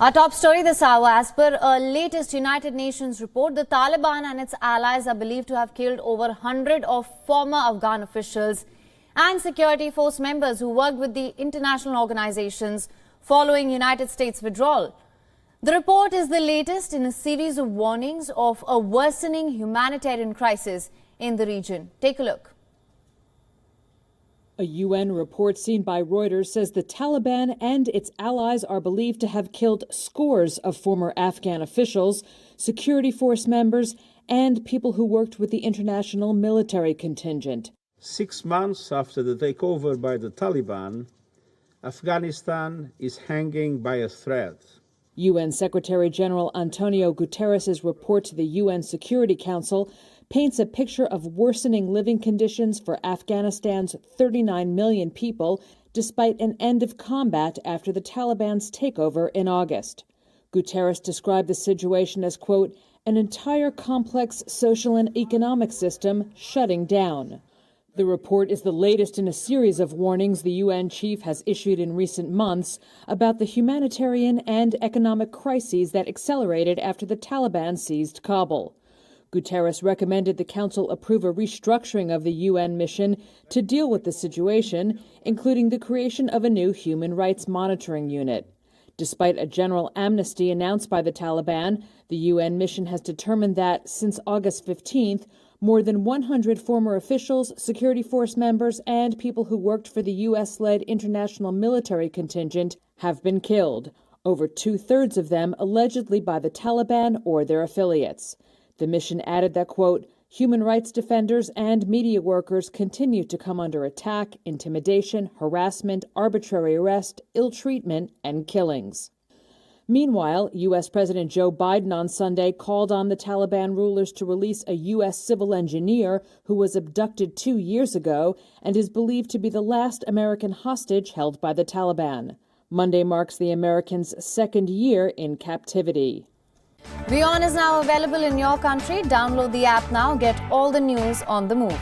Our top story this hour: as per a latest United Nations report, the Taliban and its allies are believed to have killed over 100 of former Afghan officials and security force members who worked with the international organizations following United States withdrawal. The report is the latest in a series of warnings of a worsening humanitarian crisis in the region. Take a look. A UN report seen by Reuters says the Taliban and its allies are believed to have killed scores of former Afghan officials, security force members, and people who worked with the international military contingent. 6 months after the takeover by the Taliban, Afghanistan is hanging by a thread. UN Secretary General Antonio Guterres' report to the UN Security Council paints a picture of worsening living conditions for Afghanistan's 39 million people, despite an end of combat after the Taliban's takeover in August. Guterres described the situation as, quote, an entire complex social and economic system shutting down. The report is the latest in a series of warnings the UN chief has issued in recent months about the humanitarian and economic crises that accelerated after the Taliban seized Kabul. Guterres recommended the Council approve a restructuring of the UN mission to deal with the situation, including the creation of a new human rights monitoring unit. Despite a general amnesty announced by the Taliban, the UN mission has determined that, since August 15th, more than 100 former officials, security force members, and people who worked for the U.S.-led international military contingent have been killed, over two-thirds of them allegedly by the Taliban or their affiliates. The mission added that, quote, human rights defenders and media workers continue to come under attack, intimidation, harassment, arbitrary arrest, ill treatment, and killings. Meanwhile, U.S. President Joe Biden on Sunday called on the Taliban rulers to release a U.S. civil engineer who was abducted 2 years ago and is believed to be the last American hostage held by the Taliban. Monday marks the Americans' second year in captivity. WION is now available in your country. Download the app now. Get all the news on the move.